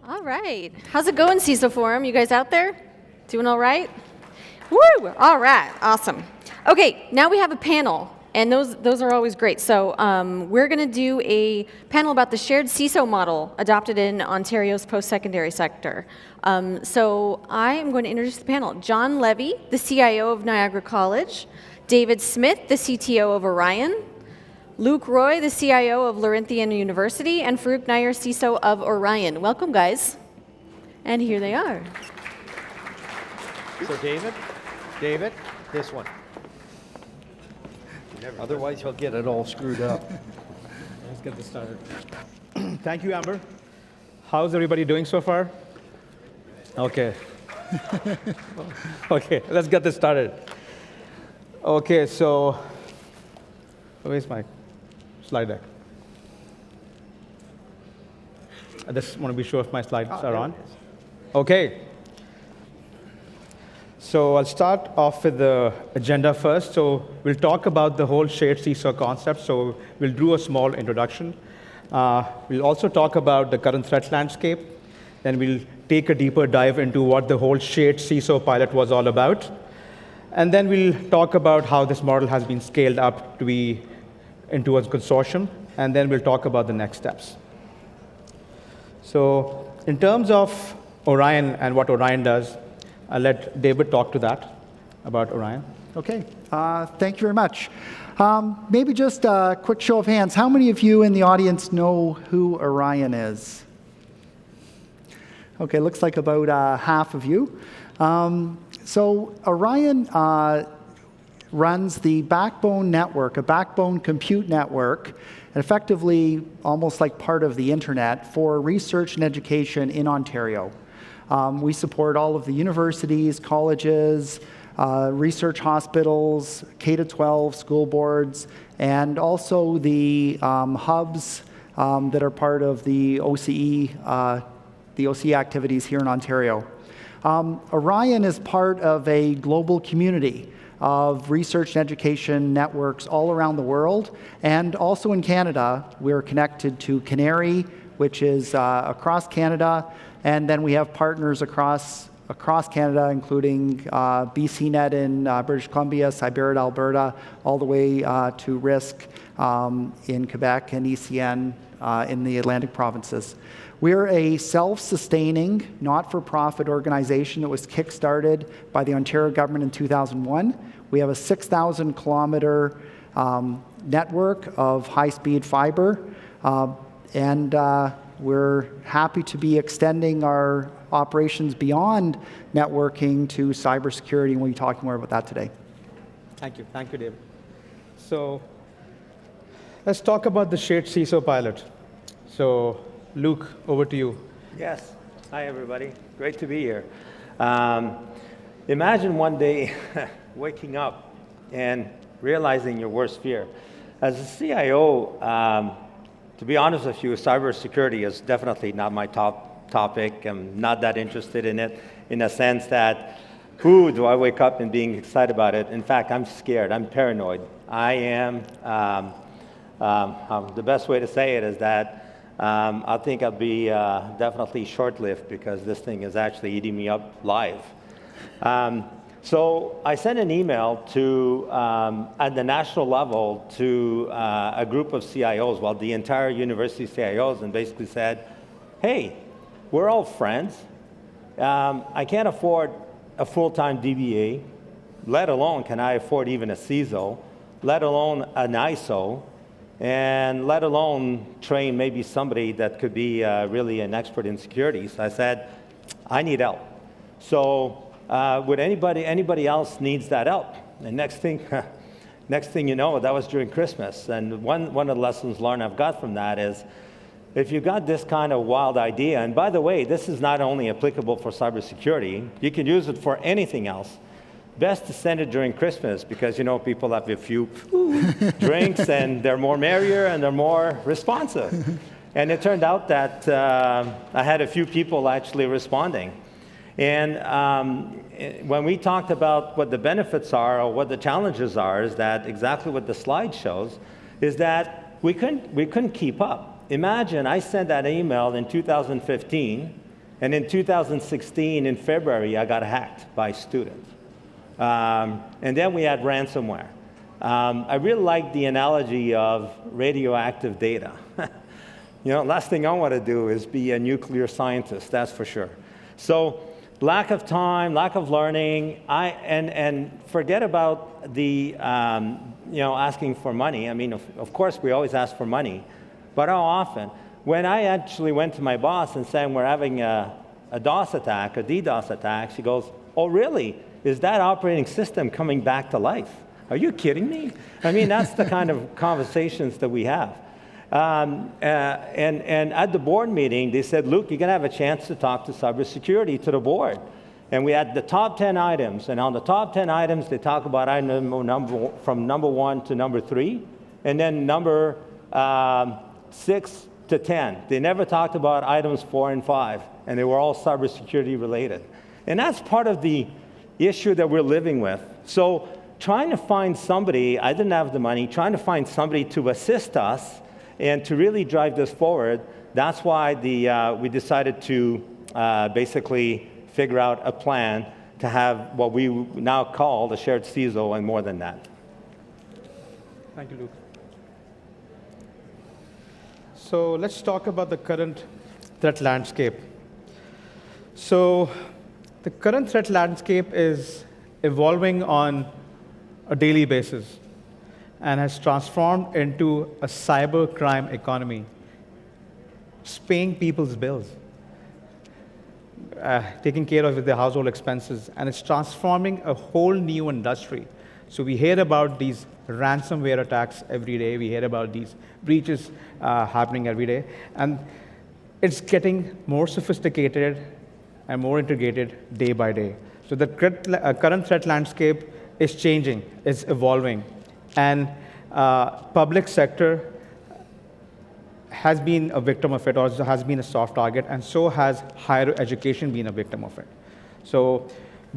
All right. How's it going, CISO Forum? You guys out there? Doing all right? Woo! All right. Awesome. Okay, now we have a panel, and those are always great. So we're going to do a panel about the shared CISO model adopted in Ontario's post-secondary sector. So I am going to introduce the panel. John Levay, the CIO of Niagara College. David Smith, the CTO of ORION. Luc Roy, the CIO of Laurentian University, and Farouk Nair, CISO of ORION. Welcome, guys. And here they are. So David, this one. Otherwise, he'll get it all screwed up. Let's get this started. Thank you, Amber. How's everybody doing so far? Okay. Okay, let's get this started. Okay, so where's my slide deck? I just want to be sure if my slides are on. Okay. So I'll start off with the agenda first. So we'll talk about the whole shared CISO concept. So we'll do a small introduction. We'll also talk about the current threat landscape. Then we'll take a deeper dive into what the whole shared CISO pilot was all about. And then we'll talk about how this model has been scaled up to be into a consortium, and then we'll talk about the next steps. So in terms of ORION and what ORION does, I'll let David talk to that, about ORION. Okay, thank you very much. Maybe just a quick show of hands. How many of you in the audience know who ORION is? Okay, looks like about half of you. So ORION runs the backbone network, a backbone compute network, effectively almost like part of the internet for research and education in Ontario. We support all of the universities, colleges, research hospitals, K-12 school boards, and also the hubs that are part of the OCE activities here in Ontario. ORION is part of a global community of research and education networks all around the world, and also in Canada. We're connected to Canary, which is across Canada, and then we have partners across Canada, including BCNet in British Columbia, Cyberit, Alberta, all the way to RISC in Quebec and ECN in the Atlantic provinces. We're a self-sustaining, not-for-profit organization that was kick-started by the Ontario government in 2001. We have a 6,000-kilometer network of high-speed fiber, and we're happy to be extending our operations beyond networking to cybersecurity, and we'll be talking more about that today. Thank you, David. So let's talk about the shared CISO pilot. So Luc, over to you. Yes. Hi, everybody. Great to be here. Imagine one day waking up and realizing your worst fear. As a CIO, to be honest with you, cybersecurity is definitely not my top topic. I'm not that interested in it, in a sense that, do I wake up and being excited about it? In fact, I'm scared. I'm paranoid. I am, the best way to say it is that I think I'll be definitely short-lived because this thing is actually eating me up live. So I sent an email to, at the national level, to a group of CIOs, well, the entire university CIOs, and basically said, hey, we're all friends. I can't afford a full-time DBA, let alone can I afford even a CISO, let alone an ISO, and let alone train maybe somebody that could be really an expert in security. So I said, I need help. So would anybody else needs that help? And next thing you know, that was during Christmas. And one of the lessons learned I've got from that is, if you got this kind of wild idea, and by the way, this is not only applicable for cybersecurity, you can use it for anything else. Best to send it during Christmas because, you know, people have a few drinks and they're more merrier and they're more responsive. And it turned out that I had a few people actually responding. And when we talked about what the benefits are or what the challenges are, is that exactly what the slide shows, is that we couldn't keep up. Imagine I sent that email in 2015 And in 2016, in February, I got hacked by a student. And then we had ransomware. I really like the analogy of radioactive data. Last thing I want to do is be a nuclear scientist, that's for sure. So lack of time, lack of learning, and forget about the asking for money. I mean, of course, we always ask for money, but how often? When I actually went to my boss and said we're having a DOS attack, a DDoS attack, she goes, "Oh, really? Is that operating system coming back to life? Are you kidding me?" I mean, that's the kind of conversations that we have. And at the board meeting, they said, "Luc, you're going to have a chance to talk to cybersecurity, to the board." And we had the top 10 items. And on the top 10 items, they talk about from number 1 to number 3, and then number 6 to 10. They never talked about items 4 and 5, and they were all cybersecurity related. And that's part of the issue that we're living with. So trying to find somebody, I didn't have the money, trying to find somebody to assist us and to really drive this forward, that's why we decided to basically figure out a plan to have what we now call the shared CISO and more than that. Thank you, Luc. So let's talk about the current threat landscape. So the current threat landscape is evolving on a daily basis and has transformed into a cyber crime economy. It's paying people's bills, taking care of their household expenses, and it's transforming a whole new industry. So we hear about these ransomware attacks every day. We hear about these breaches happening every day. And it's getting more sophisticated and more integrated day by day. So the current threat landscape is changing, is evolving. And public sector has been a victim of it, or has been a soft target, and so has higher education been a victim of it. So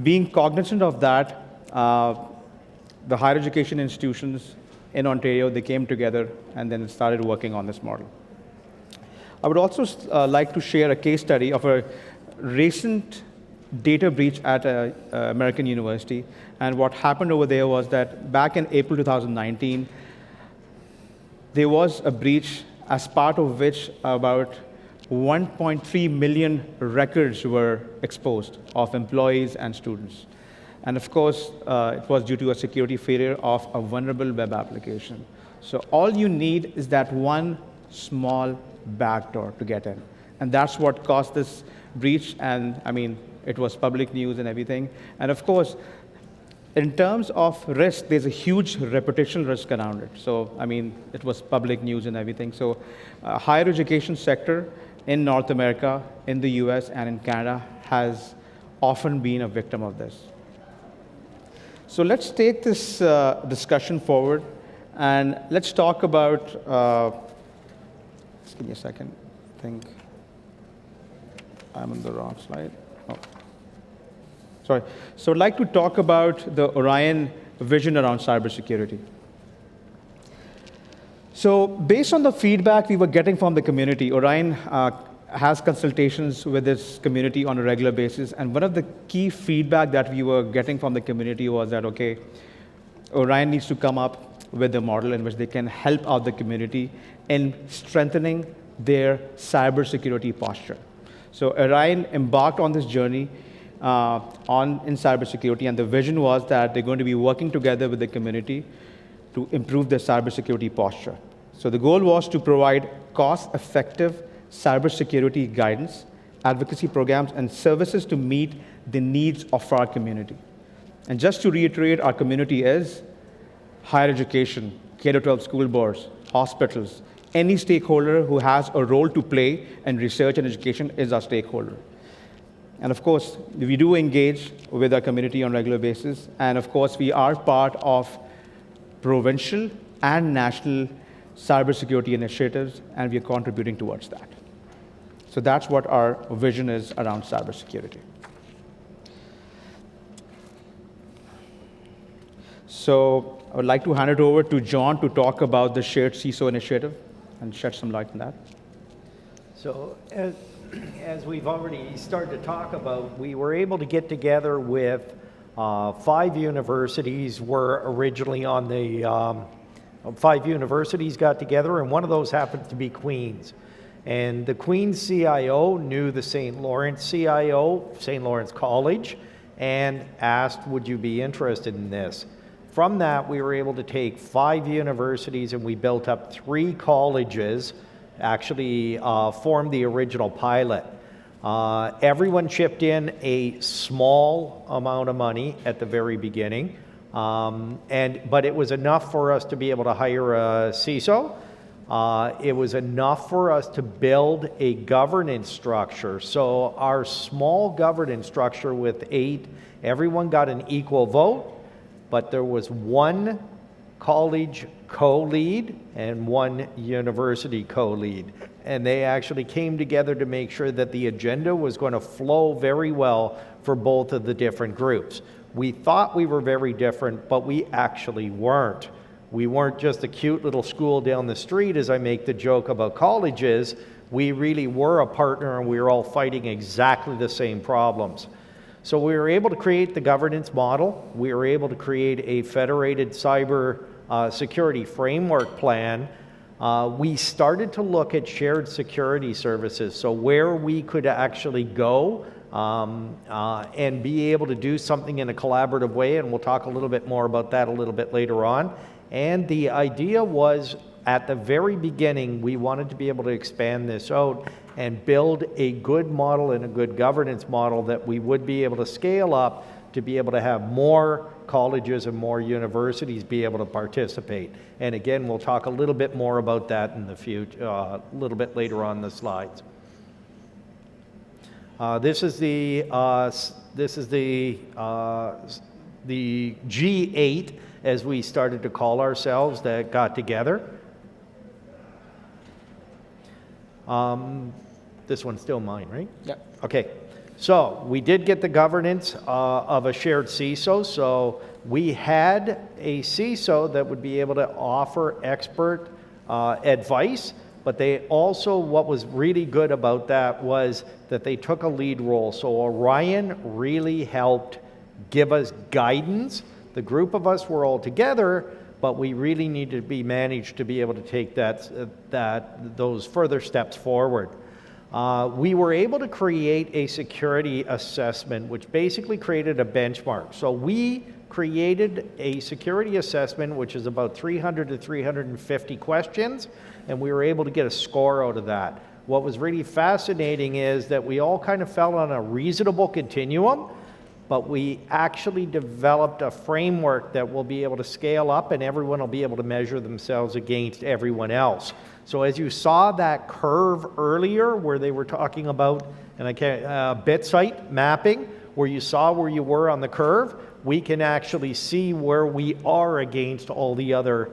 being cognizant of that, the higher education institutions in Ontario, they came together and then started working on this model. I would also like to share a case study of a recent data breach at American University. And what happened over there was that back in April 2019, there was a breach as part of which about 1.3 million records were exposed of employees and students. And of course, it was due to a security failure of a vulnerable web application. So all you need is that one small backdoor to get in. And that's what caused this breach. And I mean, it was public news and everything. And of course, in terms of risk, there's a huge reputational risk around it. So, I mean, it was public news and everything. So, higher education sector in North America, in the US, and in Canada has often been a victim of this. So let's take this discussion forward, and let's talk about, just give me a second, I think I'm on the wrong slide. Oh. Sorry. So I'd like to talk about the ORION vision around cybersecurity. So based on the feedback we were getting from the community, ORION has consultations with this community on a regular basis. And one of the key feedback that we were getting from the community was that, okay, ORION needs to come up with a model in which they can help out the community in strengthening their cybersecurity posture. So ORION embarked on this journey in cybersecurity, and the vision was that they're going to be working together with the community to improve their cybersecurity posture. So the goal was to provide cost-effective cybersecurity guidance, advocacy programs, and services to meet the needs of our community. And just to reiterate, our community is higher education, K-12 school boards, hospitals. Any stakeholder who has a role to play in research and education is our stakeholder. And of course, we do engage with our community on a regular basis. And of course, we are part of provincial and national cybersecurity initiatives, and we are contributing towards that. So that's what our vision is around cybersecurity. So I would like to hand it over to John to talk about the shared CISO initiative and shed some light on that. So as we've already started to talk about, we were able to get together with 5 universities. Were originally on the 5 universities got together, and one of those happened to be Queen's. And the Queen's CIO knew the St. Lawrence CIO, St. Lawrence College, and asked, would you be interested in this? From that, we were able to take 5 universities and we built up 3 colleges, actually formed the original pilot. Everyone chipped in a small amount of money at the very beginning, but it was enough for us to be able to hire a CISO. It was enough for us to build a governance structure. So our small governance structure with 8, everyone got an equal vote, but there was 1 college co-lead and 1 university co-lead. And they actually came together to make sure that the agenda was going to flow very well for both of the different groups. We thought we were very different, but we actually weren't. We weren't just a cute little school down the street, as I make the joke about colleges. We really were a partner, and we were all fighting exactly the same problems. So we were able to create the governance model. We were able to create a federated cyber security framework plan. We started to look at shared security services, so where we could actually go and be able to do something in a collaborative way, and we'll talk a little bit more about that a little bit later on. And the idea was, at the very beginning, we wanted to be able to expand this out and build a good model and a good governance model that we would be able to scale up to be able to have more colleges and more universities be able to participate. And again, we'll talk a little bit more about that in the future, a little bit later on the slides. This is the G8, as we started to call ourselves, that got together. This one's still mine, right? Yeah. Okay. So we did get the governance of a shared CISO. So we had a CISO that would be able to offer expert advice, but they also, what was really good about that was that they took a lead role. So ORION really helped give us guidance. The group of us were all together, but we really needed to be managed to be able to take those further steps forward. We were able to create a security assessment, which basically created a benchmark. So we created a security assessment, which is about 300 to 350 questions, and we were able to get a score out of that. What was really fascinating is that we all kind of fell on a reasonable continuum, but we actually developed a framework that will be able to scale up, and everyone will be able to measure themselves against everyone else. So as you saw that curve earlier where they were talking about, and I can't, bit site mapping, where you saw where you were on the curve, we can actually see where we are against all the other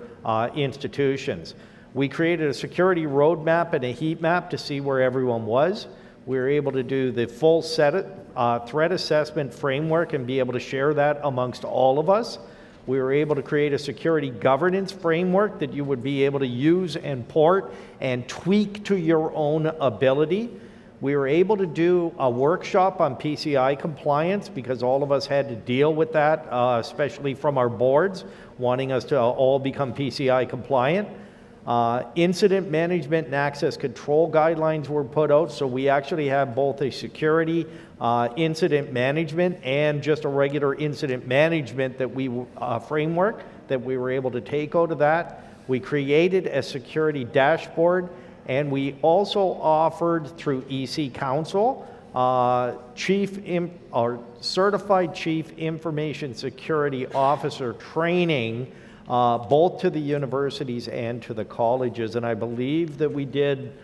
institutions. We created a security roadmap and a heat map to see where everyone was. We were able to do the full threat assessment framework and be able to share that amongst all of us. We were able to create a security governance framework that you would be able to use and port and tweak to your own ability. We were able to do a workshop on PCI compliance because all of us had to deal with that, especially from our boards, wanting us to all become PCI compliant. Incident management and access control guidelines were put out, so we actually have both a security incident management and just a regular incident management that we framework that we were able to take out of that. We created a security dashboard, and we also offered through EC Council certified chief information security officer training, both to the universities and to the colleges. And I believe that we did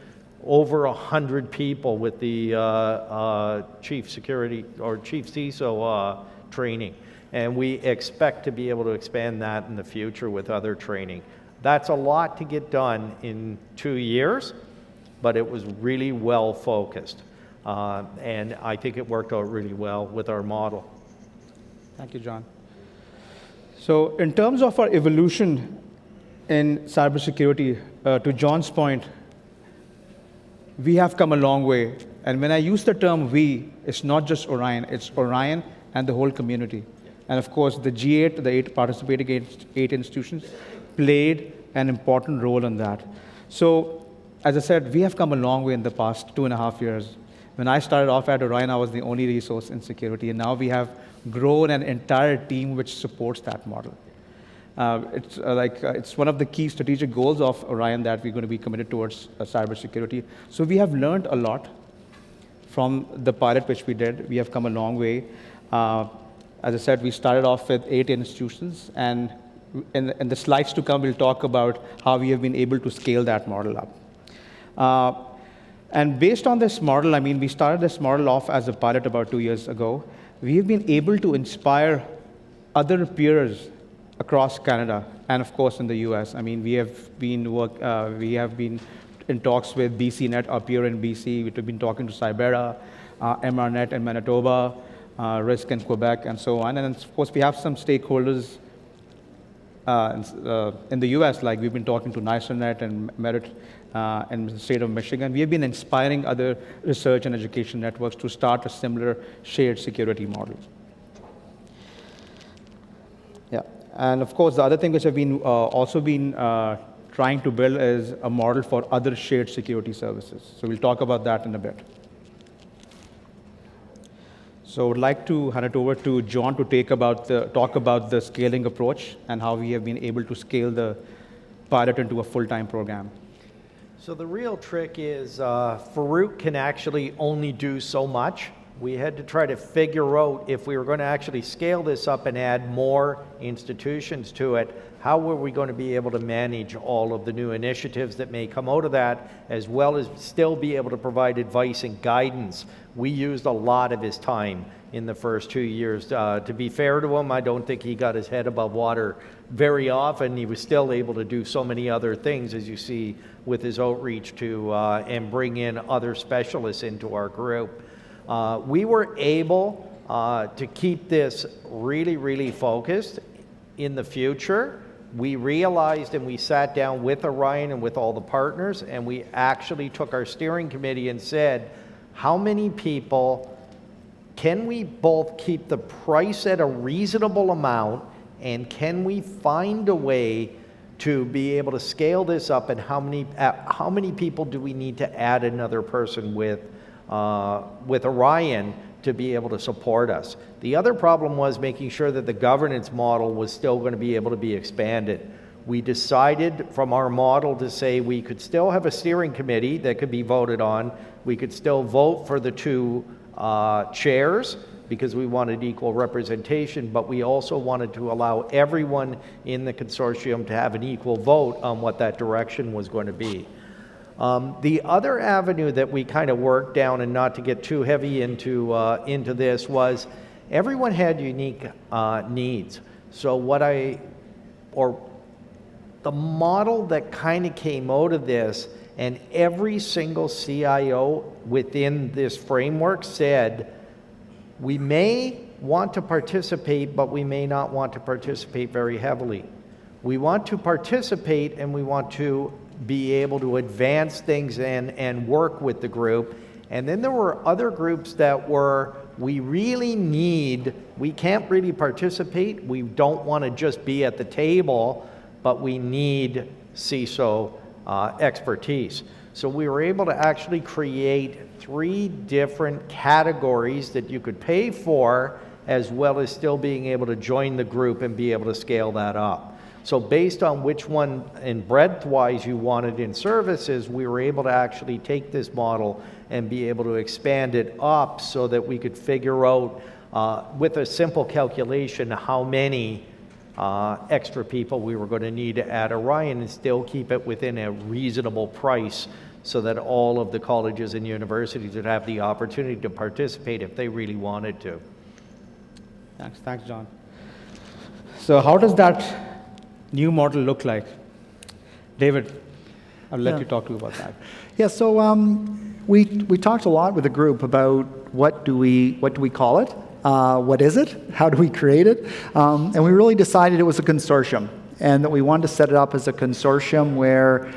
over 100 people with the chief security or chief CISO training. And we expect to be able to expand that in the future with other training. That's a lot to get done in 2 years, but it was really well focused. And I think it worked out really well with our model. Thank you, John. So in terms of our evolution in cybersecurity, to John's point, we have come a long way. And when I use the term we, it's not just Orion, it's Orion and the whole community. And of course, the G8, the 8 participating 8 institutions, played an important role in that. So, as I said, we have come a long way in the past 2.5 years. When I started off at Orion, I was the only resource in security, and now we have grown an entire team which supports that model. It's one of the key strategic goals of Orion that we're going to be committed towards cybersecurity. So we have learned a lot from the pilot which we did. We have come a long way. As I said, we started off with 8 institutions, and in the slides to come, we'll talk about how we have been able to scale that model up. And based on this model, I mean, we started this model off as a pilot about 2 years ago. We have been able to inspire other peers across Canada and, of course, in the US. I mean, we have been in talks with BCNet, our peer in BC. We've been talking to Cybera, MRNet in Manitoba, Risk in Quebec, and so on. And of course, we have some stakeholders in the US, like we've been talking to NICERNet and Merit in the state of Michigan. We have been inspiring other research and education networks to start a similar shared security model. Yeah, and of course, the other thing which I've been also been trying to build is a model for other shared security services. So we'll talk about that in a bit. So I would like to hand it over to John to talk about the scaling approach and how we have been able to scale the pilot into a full-time program. So the real trick is Farouk can actually only do so much. We had to try to figure out if we were going to actually scale this up and add more institutions to it, how were we going to be able to manage all of the new initiatives that may come out of that, as well as still be able to provide advice and guidance. We used a lot of his time in the first 2 years. To be fair to him, I don't think he got his head above water very often. He was still able to do so many other things, as you see with his outreach to and bring in other specialists into our group. We were able to keep this really, really focused in the future. We realized and we sat down with Orion and with all the partners, and we actually took our steering committee and said, how many people can we both keep the price at a reasonable amount, and can we find a way to be able to scale this up, and how many people do we need to add another person with Orion to be able to support us. The other problem was making sure that the governance model was still going to be able to be expanded. We decided from our model to say we could still have a steering committee that could be voted on. We could still vote for the 2 chairs because we wanted equal representation, but we also wanted to allow everyone in the consortium to have an equal vote on what that direction was going to be. The other avenue that we kind of worked down, and not to get too heavy into this, was everyone had unique needs. So the model that kind of came out of this, and every single CIO within this framework said, we may want to participate, but we may not want to participate very heavily. We want to participate, and we want to be able to advance things and work with the group. And then there were other groups that were, we can't really participate, we don't want to just be at the table, but we need CISO expertise. So we were able to actually create 3 different categories that you could pay for, as well as still being able to join the group and be able to scale that up. So based on which one in breadth-wise you wanted in services, we were able to actually take this model and be able to expand it up so that we could figure out with a simple calculation how many extra people we were going to need to add Orion and still keep it within a reasonable price so that all of the colleges and universities would have the opportunity to participate if they really wanted to. Thanks, John. So how does that new model look like? David, I'll let you talk to you about that. Yeah, so we talked a lot with the group about what do we call it, what is it, how do we create it, and we really decided it was a consortium. and that we wanted to set it up as a consortium where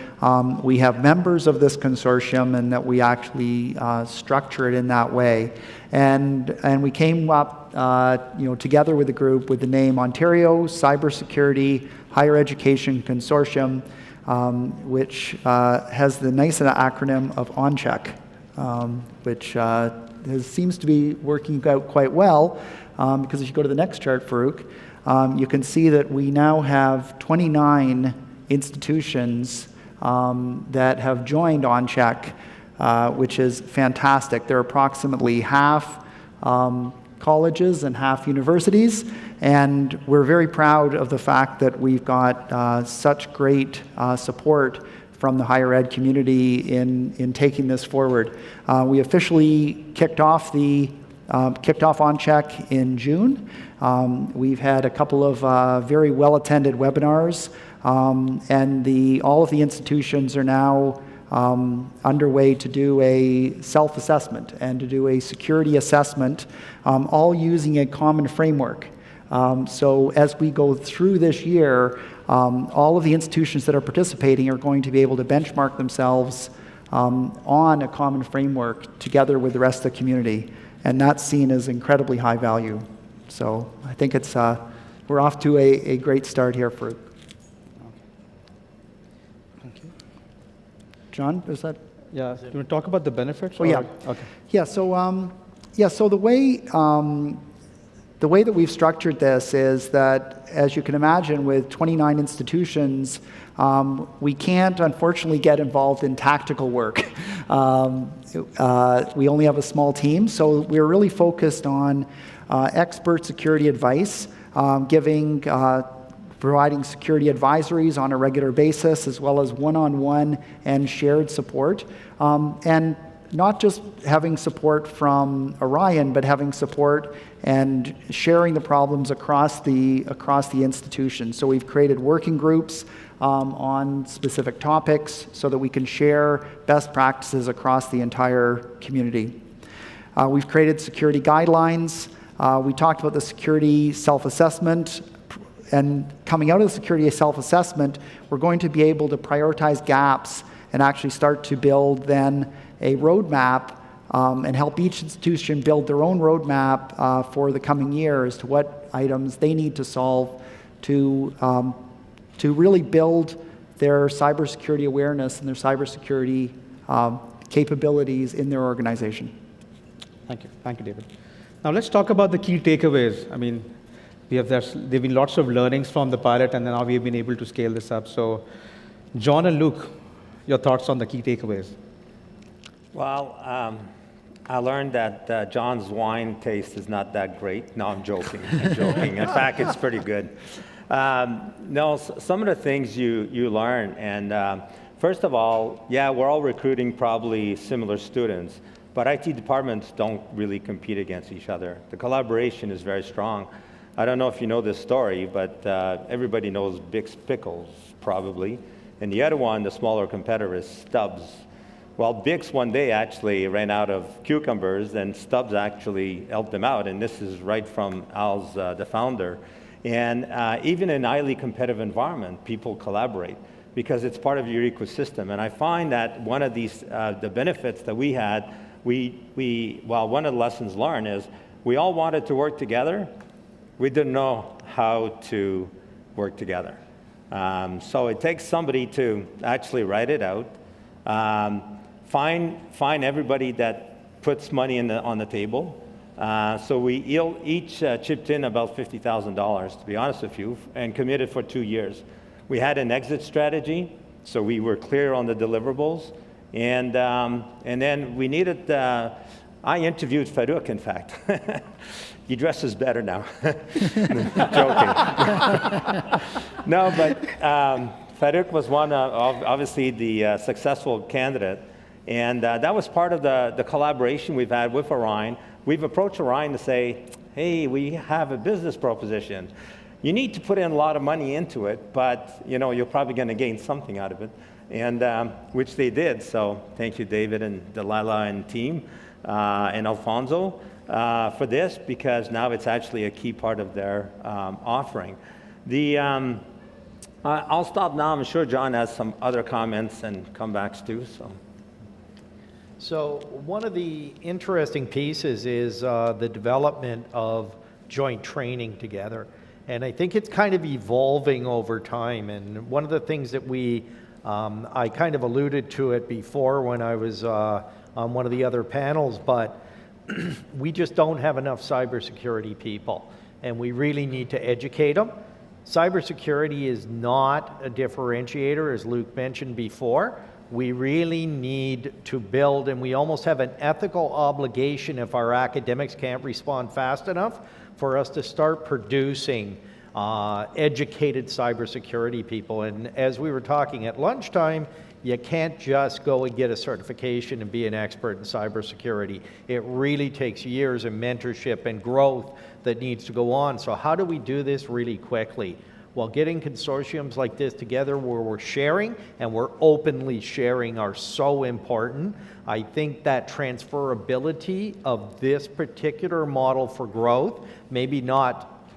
we have members of this consortium and that we actually structure it in that way. And we came up together with the group with the name Ontario Cybersecurity Higher Education Consortium, which has the nice acronym of ONCHEC, which seems to be working out quite well, because if you go to the next chart, Farouk, you can see that we now have 29 institutions that have joined ONCHEC, which is fantastic. They're approximately half colleges and half universities, and we're very proud of the fact that we've got such great support from the higher ed community in taking this forward. We officially kicked off ONCHEC in June. We've had a couple of very well-attended webinars, and all of the institutions are now underway to do a self-assessment and to do a security assessment, all using a common framework. So as we go through this year, all of the institutions that are participating are going to be able to benchmark themselves on a common framework together with the rest of the community, and that's seen as incredibly high value. So I think we're off to a great start here for. John, is that? Yeah, do you want to talk about the benefits? Oh, yeah. Okay. Yeah, so the way that we've structured this is that, as you can imagine, with 29 institutions, we can't, unfortunately, get involved in tactical work. We only have a small team, so we're really focused on expert security advice, providing security advisories on a regular basis, as well as one-on-one and shared support. And not just having support from ORION, but having support and sharing the problems across the institution. So we've created working groups on specific topics so that we can share best practices across the entire community. We've created security guidelines. We talked about the security self-assessment. And coming out of the security self-assessment, we're going to be able to prioritize gaps and actually start to build then a roadmap and help each institution build their own roadmap for the coming year as to what items they need to solve to really build their cybersecurity awareness and their cybersecurity capabilities in their organization. Thank you, David. Now let's talk about the key takeaways. I mean, there've been lots of learnings from the pilot, and then now we've been able to scale this up. So, John and Luc, your thoughts on the key takeaways? Well, I learned that John's wine taste is not that great. No, I'm joking. I'm joking. In fact, it's pretty good. No, some of the things you learn, and first of all, yeah, we're all recruiting probably similar students, but IT departments don't really compete against each other. The collaboration is very strong. I don't know if you know this story, but everybody knows Bix Pickles, probably. And the other one, the smaller competitor, is Stubbs. Well, Bix one day actually ran out of cucumbers, and Stubbs actually helped them out. And this is right from Al's, the founder. And even in a highly competitive environment, people collaborate because it's part of your ecosystem. And I find that one of these, the benefits that we had, one of the lessons learned is we all wanted to work together. We didn't know how to work together. So it takes somebody to actually write it out, find everybody that puts money on the table. So we each chipped in about $50,000, to be honest with you, and committed for 2 years. We had an exit strategy, so we were clear on the deliverables. And then we needed, I interviewed Farouk, in fact. He dresses better now. Joking. No, but Farouk was one of, obviously, the successful candidate. And that was part of the collaboration we've had with ORION. We've approached ORION to say, hey, we have a business proposition. You need to put in a lot of money into it, but you're probably going to gain something out of it, and which they did. So thank you, David and Delilah and team, and Alfonso. For this, because now it's actually a key part of their offering. I'll stop now. I'm sure John has some other comments and comebacks too. So one of the interesting pieces is the development of joint training together. And I think it's kind of evolving over time. And one of the things that I kind of alluded to it before when I was on one of the other panels, but we just don't have enough cybersecurity people. And we really need to educate them. Cybersecurity is not a differentiator, as Luc mentioned before. We really need to build, and we almost have an ethical obligation if our academics can't respond fast enough for us to start producing educated cybersecurity people. And as we were talking at lunchtime, you can't just go and get a certification and be an expert in cybersecurity. It really takes years of mentorship and growth that needs to go on. So how do we do this really quickly? Well, getting consortiums like this together where we're sharing and we're openly sharing are so important. I think that transferability of this particular model for growth, maybe not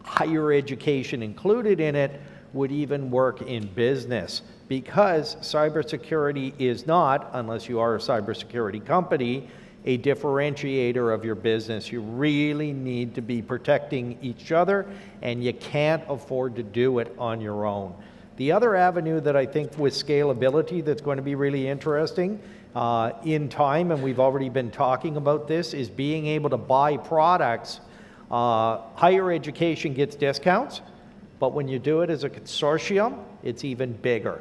higher education included in it, would even work in business, because cybersecurity is not, unless you are a cybersecurity company, a differentiator of your business. You really need to be protecting each other, and you can't afford to do it on your own. The other avenue that I think with scalability that's going to be really interesting in time, and we've already been talking about this, is being able to buy products. Higher education gets discounts, but when you do it as a consortium, it's even bigger.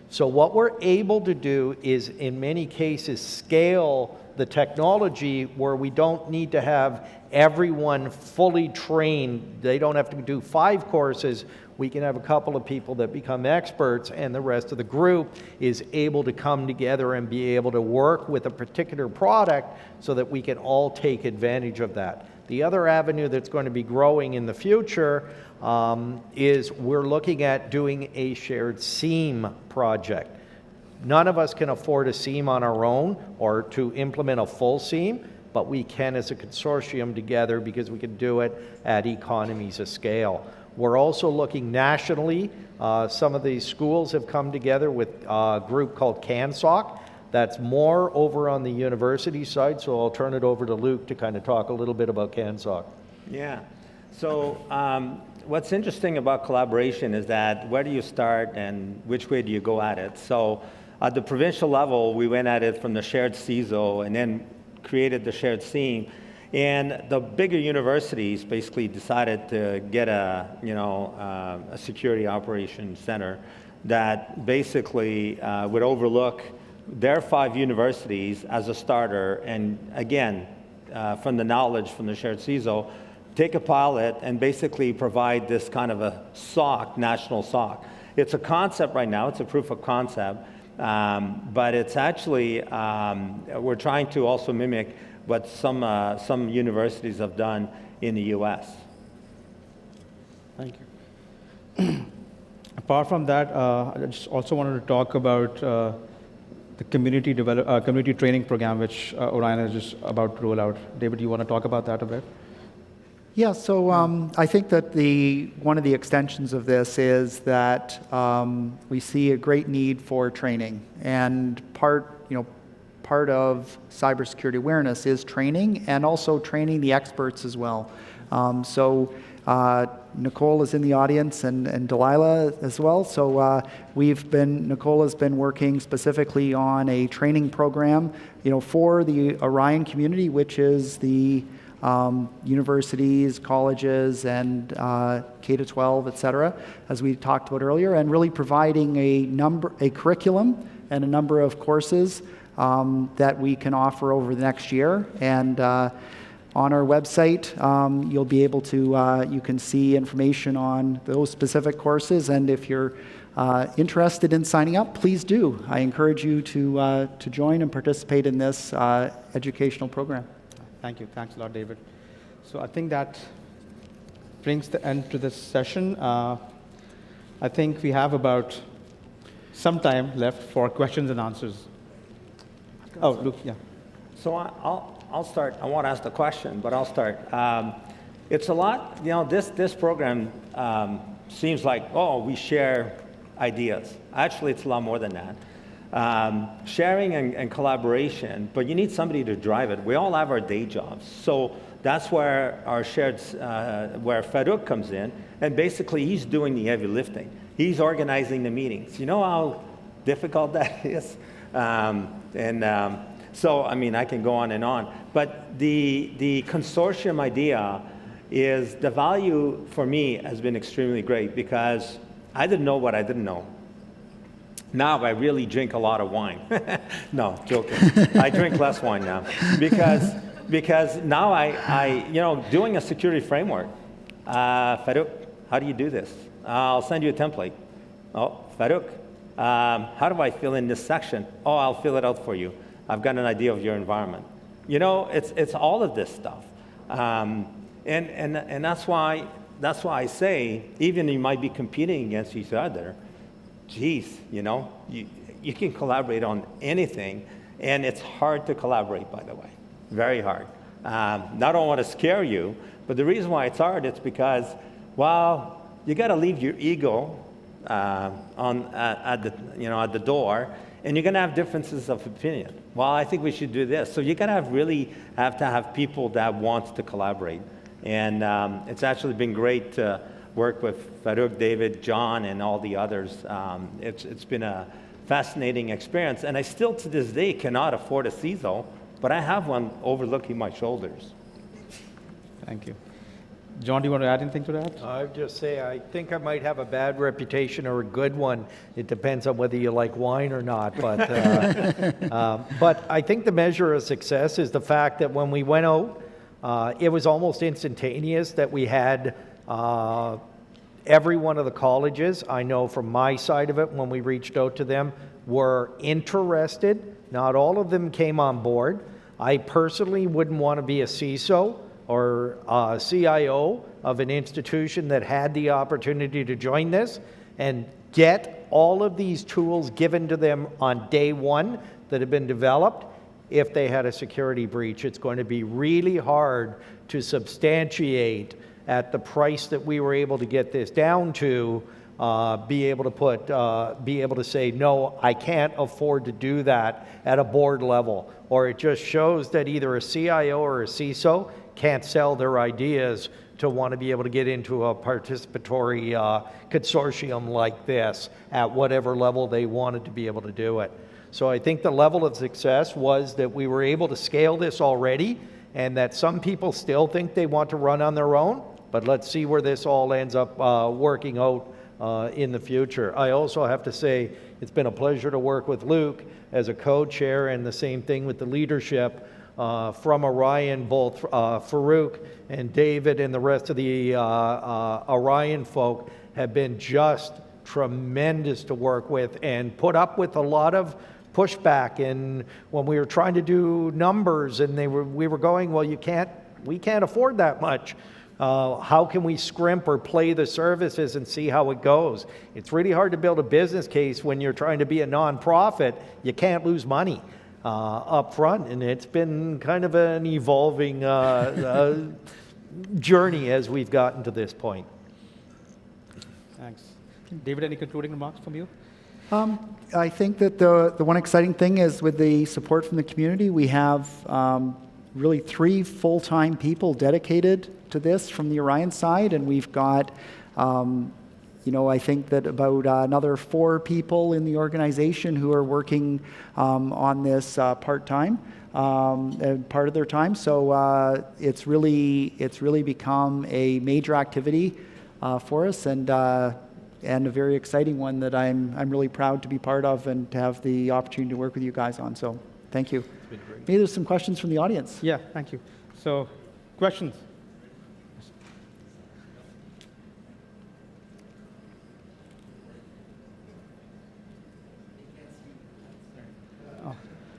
So what we're able to do is, in many cases, scale the technology where we don't need to have everyone fully trained. They don't have to do 5 courses. We can have a couple of people that become experts, and the rest of the group is able to come together and be able to work with a particular product so that we can all take advantage of that. The other avenue that's going to be growing in the future is we're looking at doing a shared SIEM project. None of us can afford a SIEM on our own or to implement a full SIEM, but we can as a consortium together because we can do it at economies of scale. We're also looking nationally. Some of these schools have come together with a group called CANSOC. That's more over on the university side, so I'll turn it over to Luc to kind of talk a little bit about CANSOC. Yeah. So what's interesting about collaboration is that where do you start and which way do you go at it? So at the provincial level, we went at it from the shared CISO and then created the shared SIEM. And the bigger universities basically decided to get a security operations center that basically would overlook their 5 universities as a starter. And again, from the knowledge from the shared CISO, take a pilot and basically provide this kind of a SOC, national SOC. It's a concept right now. It's a proof of concept. But it's actually, we're trying to also mimic what some universities have done in the U.S. Thank you. Apart from that, I just also wanted to talk about the community training program, which ORION is just about to roll out. David, you want to talk about that a bit? Yeah, so I think that one of the extensions of this is that we see a great need for training, and part of cybersecurity awareness is training, and also training the experts as well. So Nicole is in the audience, and Delilah as well. So Nicole has been working specifically on a training program, for the ORION community, which is the universities, colleges, and K-12, et cetera, as we talked about earlier, and really providing a curriculum and a number of courses that we can offer over the next year. And on our website, you'll be able to, you can see information on those specific courses, and if you're interested in signing up, please do. I encourage you to join and participate in this educational program. Thank you. Thanks a lot, David. So I think that brings the end to this session. I think we have about some time left for questions and answers. Oh, Luc, yeah. So I'll start. I won't ask the question, but I'll start. It's a lot, this program seems like, oh, we share ideas. Actually, it's a lot more than that. Sharing and collaboration, but you need somebody to drive it. We all have our day jobs. So that's where our where Farouk comes in, and basically he's doing the heavy lifting. He's organizing the meetings. You know how difficult that is? So, I mean, I can go on and on. But the consortium idea is, the value for me has been extremely great because I didn't know what I didn't know. Now I really drink a lot of wine. No, joking. I drink less wine now because now I doing a security framework. Farouk, how do you do this? I'll send you a template. Oh, Farouk, how do I fill in this section? Oh, I'll fill it out for you. I've got an idea of your environment. You know, it's all of this stuff, and that's why I say, even you might be competing against each other. Geez, you know, you can collaborate on anything, and it's hard to collaborate, by the way, very hard. I don't want to scare you, but the reason why it's hard is because, well, you got to leave your ego at the door, and you're going to have differences of opinion. Well, I think we should do this. So you got to really have to have people that want to collaborate, and it's actually been great to work with Farouk, David, John, and all the others. It's been a fascinating experience, and I still to this day cannot afford a CISO, but I have one overlooking my shoulders. Thank you. John, do you want to add anything to that? I would just say I think I might have a bad reputation or a good one. It depends on whether you like wine or not. But but I think the measure of success is the fact that when we went out, it was almost instantaneous that we had every one of the colleges, I know from my side of it, when we reached out to them, were interested. Not all of them came on board. I personally wouldn't want to be a CISO or a CIO of an institution that had the opportunity to join this and get all of these tools given to them on day one that have been developed. If they had a security breach, it's going to be really hard to substantiate at the price that we were able to get this down to, be able to say, no, I can't afford to do that at a board level. Or it just shows that either a CIO or a CISO can't sell their ideas to want to be able to get into a participatory consortium like this at whatever level they wanted to be able to do it. So I think the level of success was that we were able to scale this already, and that some people still think they want to run on their own, but let's see where this all ends up working out in the future. I also have to say it's been a pleasure to work with Luc as a co-chair, and the same thing with the leadership from Orion, both Farouk and David and the rest of the Orion folk have been just tremendous to work with and put up with a lot of pushback. And when we were trying to do numbers and we were going, well, we can't afford that much. How can we scrimp or play the services and see how it goes? It's really hard to build a business case when you're trying to be a nonprofit. You can't lose money up front, and it's been kind of an evolving journey as we've gotten to this point. Thanks. David, any concluding remarks from you? I think that the one exciting thing is with the support from the community, we have really 3 full-time people dedicated to this from the Orion side, and we've got, I think that about another 4 people in the organization who are working on this part-time, part of their time. So it's really become a major activity for us, and a very exciting one that I'm really proud to be part of and to have the opportunity to work with you guys on. So thank you. Maybe there's some questions from the audience. Yeah, thank you. So, questions?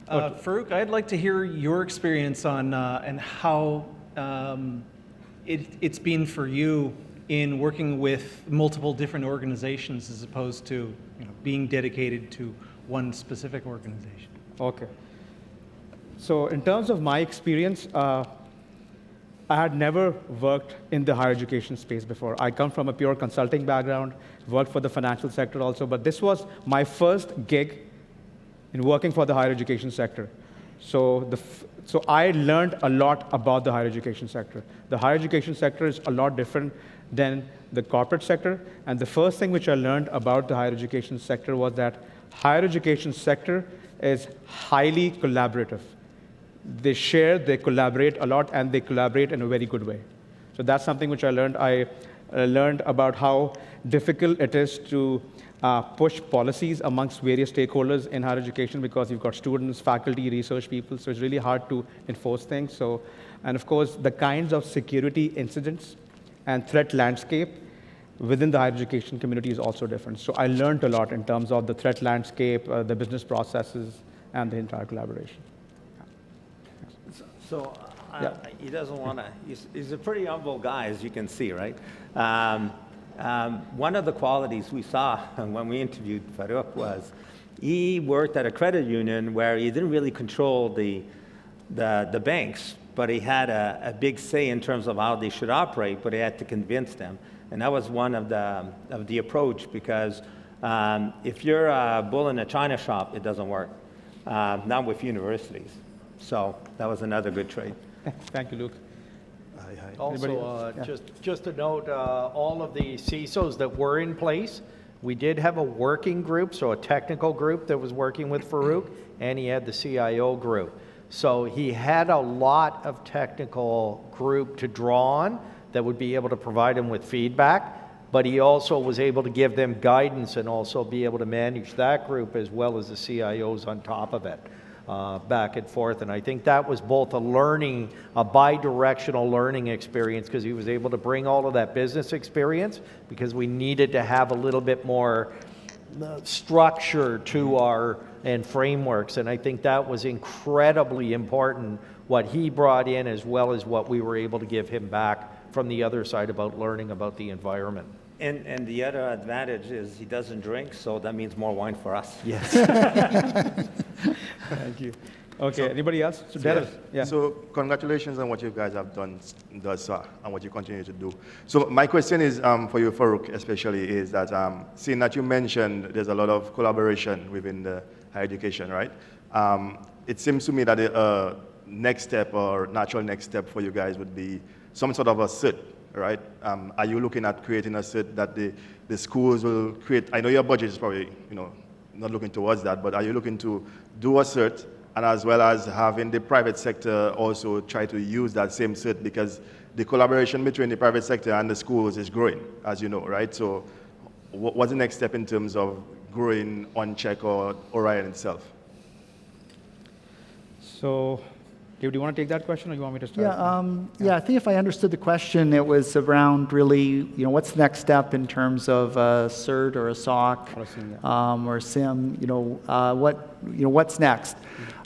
Farouk, I'd like to hear your experience on and how it's been for you in working with multiple different organizations as opposed to being dedicated to one specific organization. Okay. So in terms of my experience, I had never worked in the higher education space before. I come from a pure consulting background, worked for the financial sector also, but this was my first gig in working for the higher education sector. So I learned a lot about the higher education sector. The higher education sector is a lot different than the corporate sector, and the first thing which I learned about the higher education sector was that higher education sector is highly collaborative. They share, they collaborate a lot, and they collaborate in a very good way. So that's something which I learned. I learned about how difficult it is to push policies amongst various stakeholders in higher education because you've got students, faculty, research people, so it's really hard to enforce things. So, and of course, the kinds of security incidents and threat landscape within the higher education community is also different. So I learned a lot in terms of the threat landscape, the business processes, and the entire collaboration. So Yeah. he doesn't want to, he's a pretty humble guy, as you can see, right? One of the qualities we saw when we interviewed Farouk was he worked at a credit union where he didn't really control the banks, but he had a big say in terms of how they should operate, but he had to convince them. And that was one of the approach, because if you're a bull in a china shop, it doesn't work, not with universities. So that was another good trade. Thank you, Luke. Also, just a note, all of the CISOs that were in place, we did have a working group, so a technical group that was working with Farouk, and he had the CIO group. So he had a lot of technical group to draw on that would be able to provide him with feedback, but he also was able to give them guidance and also be able to manage that group as well as the CIOs on top of it. Back and forth, and I think that was both a bi-directional learning experience, because he was able to bring all of that business experience, because we needed to have a little bit more structure to our and frameworks, and I think that was incredibly important, what he brought in as well as what we were able to give him back from the other side about learning about the environment. And the other advantage is he doesn't drink, so that means more wine for us. Yes. Thank you. Okay, anybody else? So Dennis, yeah. So congratulations on what you guys have done thus far and what you continue to do. So my question is for you, Farouk, especially, is that seeing that you mentioned there's a lot of collaboration within the higher education, right? It seems to me that the next step or natural next step for you guys would be some sort of a cert, right? Are you looking at creating a cert that the schools will create? I know your budget is probably, not looking towards that, but are you looking to do a cert, and as well as having the private sector also try to use that same cert, because the collaboration between the private sector and the schools is growing, as you know, right? So what's the next step in terms of growing OnCheck or ORION itself? So, Dave, do you want to take that question, or you want me to start? Yeah, I think if I understood the question, it was around really, what's the next step in terms of a CERT or a SOC Or a SIM, yeah. or a SIM. What's next?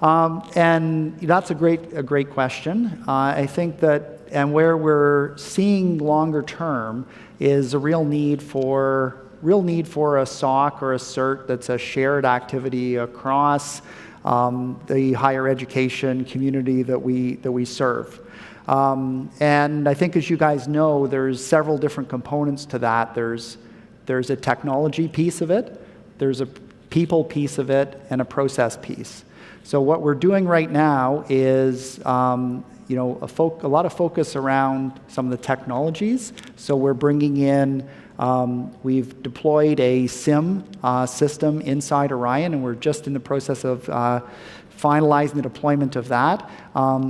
And that's a great question. I think that, and where we're seeing longer term is a real need for a SOC or a CERT that's a shared activity across the higher education community that we serve. And I think, as you guys know, there's several different components to that. There's a technology piece of it, there's a people piece of it, and a process piece. So what we're doing right now is a lot of focus around some of the technologies. So we're bringing in, we've deployed a SIM system inside ORION, and we're just in the process of finalizing the deployment of that.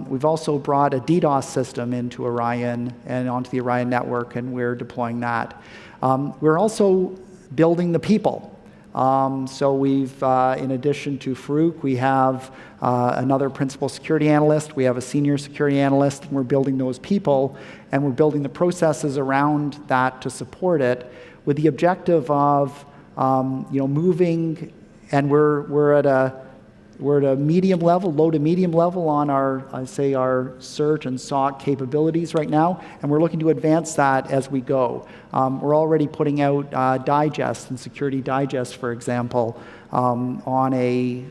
We've also brought a DDoS system into ORION and onto the ORION network, and we're deploying that. We're also building the people. So we've, in addition to Farouk, we have another principal security analyst, we have a senior security analyst, and we're building those people, and we're building the processes around that to support it, with the objective of, moving, and we're at a medium level, low to medium level on our CERT and SOC capabilities right now, and we're looking to advance that as we go. We're already putting out digests and security digests, for example, on a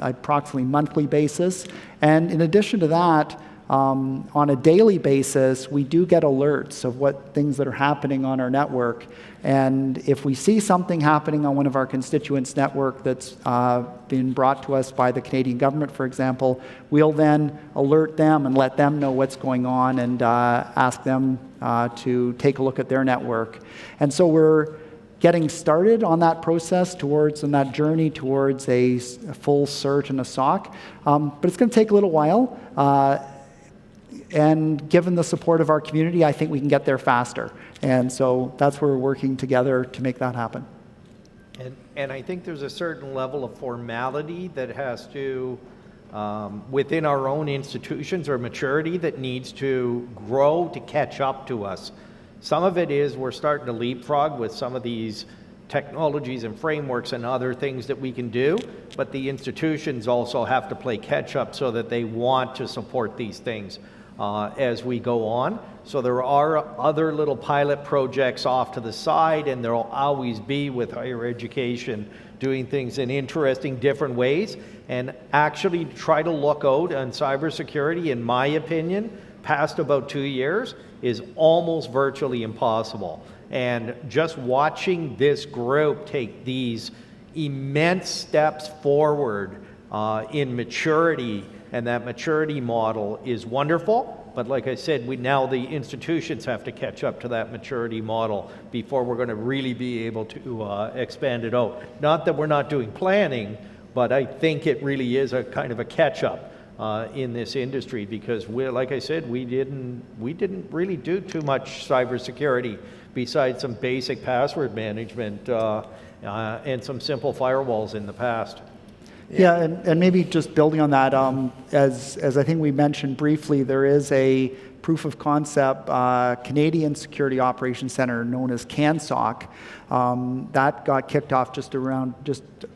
approximately monthly basis. And in addition to that, on a daily basis, we do get alerts of what things that are happening on our network. And if we see something happening on one of our constituents' network that's been brought to us by the Canadian government, for example, we'll then alert them and let them know what's going on and ask them to take a look at their network. And so we're getting started on that process on that journey towards a full CERT and a SOC. But it's going to take a little while. And given the support of our community, I think we can get there faster. And so that's where we're working together to make that happen. And I think there's a certain level of formality that has to, within our own institutions or maturity, that needs to grow to catch up to us. Some of it is we're starting to leapfrog with some of these technologies and frameworks and other things that we can do, but the institutions also have to play catch up so that they want to support these things as we go on. So there are other little pilot projects off to the side, and there will always be with higher education doing things in interesting different ways, and actually try to look out on cybersecurity, in my opinion, past about 2 years is almost virtually impossible. And just watching this group take these immense steps forward in maturity, and that maturity model is wonderful. But like I said, now the institutions have to catch up to that maturity model before we're going to really be able to expand it out. Not that we're not doing planning, but I think it really is a kind of a catch-up in this industry, because like I said, we didn't really do too much cybersecurity besides some basic password management and some simple firewalls in the past. Yeah, and maybe just building on that, as I think we mentioned briefly, there is a proof of concept Canadian Security Operations Center known as CANSOC. That got kicked off just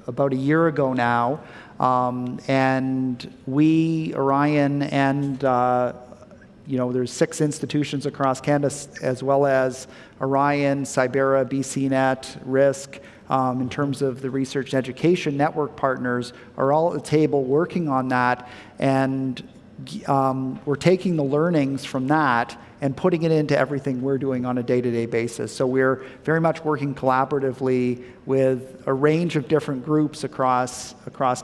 about a year ago now. And we, Orion, and there's 6 institutions across Canada, as well as Orion, Cybera, BCNet, RISC, in terms of the research and education network partners, are all at the table working on that. And we're taking the learnings from that and putting it into everything we're doing on a day-to-day basis. So we're very much working collaboratively with a range of different groups across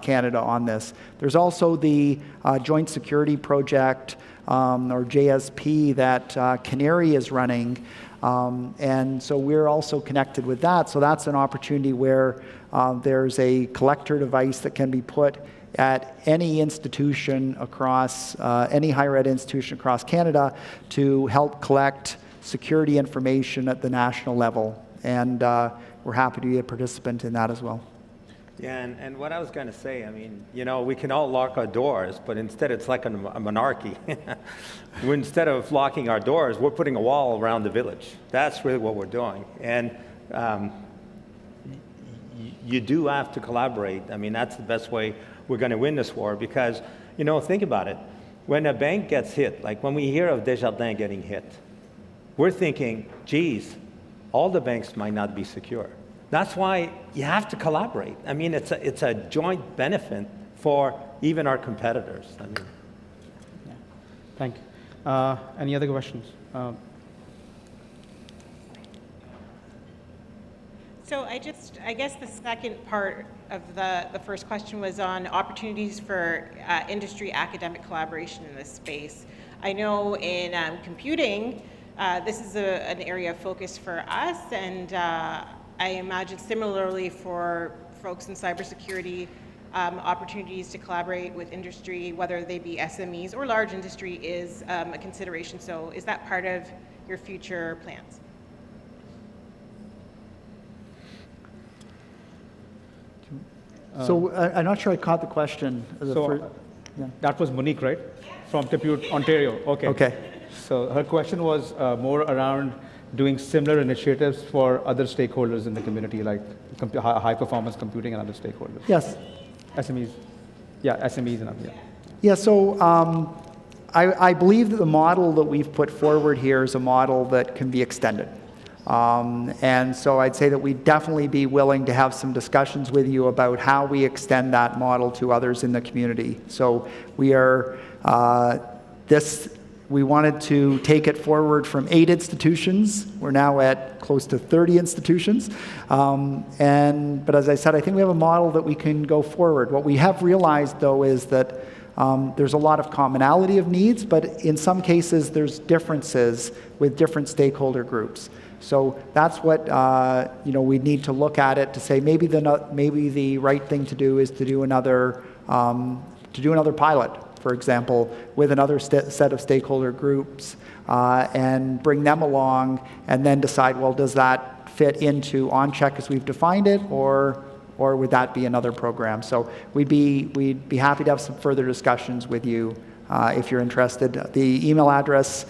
Canada on this. There's also the Joint Security Project, or JSP, that Canary is running. And so we're also connected with that. So that's an opportunity where there's a collector device that can be put at any institution across, any higher ed institution across Canada, to help collect security information at the national level. And we're happy to be a participant in that as well. Yeah, and what I was going to say, I mean, we can all lock our doors, but instead it's like a monarchy. Instead of locking our doors, we're putting a wall around the village. That's really what we're doing. And you do have to collaborate. I mean, that's the best way we're going to win this war, because, think about it. When a bank gets hit, like when we hear of Desjardins getting hit, we're thinking, geez, all the banks might not be secure. That's why you have to collaborate. I mean, it's a joint benefit for even our competitors. I mean, yeah. Thank you. Any other questions? So I guess the second part of the first question was on opportunities for industry academic collaboration in this space. I know in computing, this is an area of focus for us, and I imagine similarly for folks in cybersecurity, opportunities to collaborate with industry, whether they be SMEs or large industry, is a consideration. So is that part of your future plans? So I'm not sure I caught the question. That was Monique, right? From Tipute, Ontario. Okay. So her question was more around doing similar initiatives for other stakeholders in the community, like high-performance computing and other stakeholders. Yes. SMEs. Yeah, SMEs and others. Yeah, so I believe that the model that we've put forward here is a model that can be extended. And so I'd say that we'd definitely be willing to have some discussions with you about how we extend that model to others in the community. So we are We wanted to take it forward from 8 institutions. We're now at close to 30 institutions. But as I said, I think we have a model that we can go forward. What we have realized, though, is that there's a lot of commonality of needs, but in some cases there's differences with different stakeholder groups. So that's what we need to look at it to say maybe the right thing to do is to do another pilot, for example, with another set of stakeholder groups, and bring them along, and then decide, well, does that fit into OnCheck as we've defined it, or would that be another program? So we'd be happy to have some further discussions with you if you're interested. The email address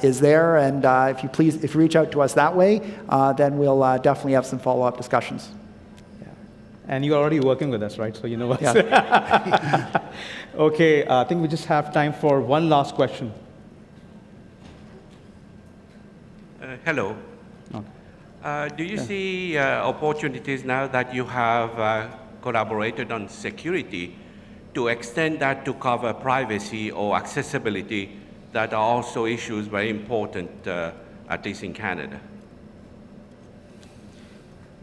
is there, and if you reach out to us that way, then we'll definitely have some follow-up discussions. And you're already working with us, right? So you know what's... Yeah. Okay, I think we just have time for one last question. Hello. Okay. Do you see opportunities now that you have collaborated on security to extend that to cover privacy or accessibility that are also issues very important, at least in Canada?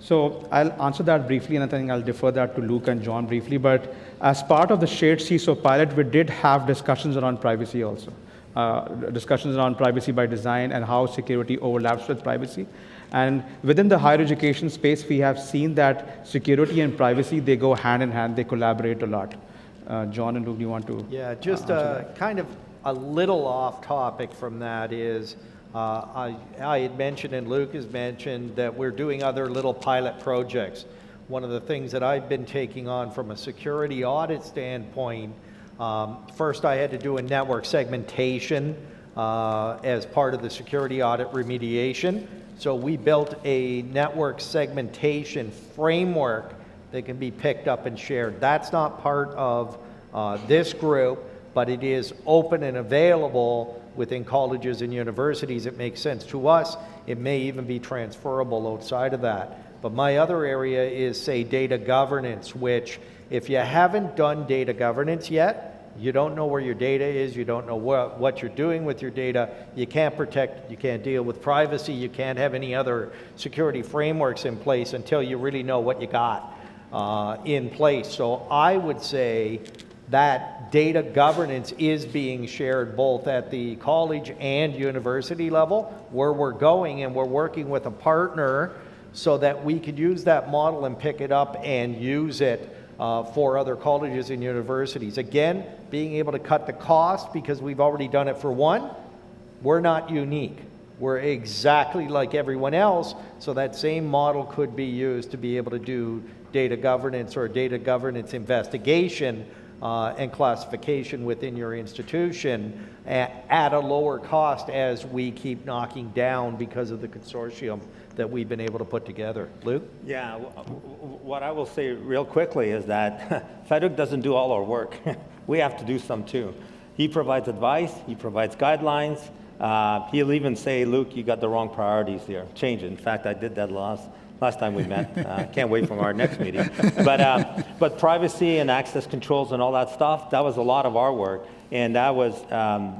So I'll answer that briefly, and I think I'll defer that to Luc and John briefly. But as part of the shared CISO pilot, we did have discussions around privacy also. Discussions around privacy by design and how security overlaps with privacy. And within the higher education space, we have seen that security and privacy, they go hand in hand, they collaborate a lot. John and Luc, do you want to? Yeah, just kind of a little off topic from that is, I had mentioned and Luc has mentioned that we're doing other little pilot projects. One of the things that I've been taking on from a security audit standpoint, first I had to do a network segmentation as part of the security audit remediation. So we built a network segmentation framework that can be picked up and shared. That's not part of this group, but it is open and available within colleges and universities. It makes sense to us. It may even be transferable outside of that. But my other area is, say, data governance, which if you haven't done data governance yet, you don't know where your data is, you don't know what you're doing with your data, you can't protect, you can't deal with privacy, you can't have any other security frameworks in place until you really know what you got in place. So I would say that data governance is being shared both at the college and university level, where we're going, and we're working with a partner so that we could use that model and pick it up and use it for other colleges and universities. Again, being able to cut the cost because we've already done it for one. We're not unique. We're exactly like everyone else, so that same model could be used to be able to do data governance or data governance investigation and classification within your institution at a lower cost as we keep knocking down because of the consortium that we've been able to put together. Luc? Yeah, what I will say real quickly is that FEDUC doesn't do all our work. We have to do some too. He provides advice, he provides guidelines. He'll even say, Luc, you got the wrong priorities here. Change it. In fact, I did that last time we met. Can't wait for our next meeting. But privacy and access controls and all that stuff, that was a lot of our work. And that was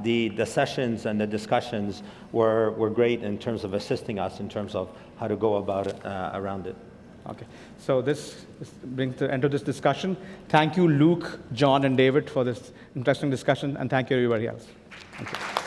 the sessions and the discussions were great in terms of assisting us in terms of how to go about it, around it. Okay, so this brings the end of this discussion. Thank you, Luc, John, and David for this interesting discussion, and thank you everybody else. Thank you.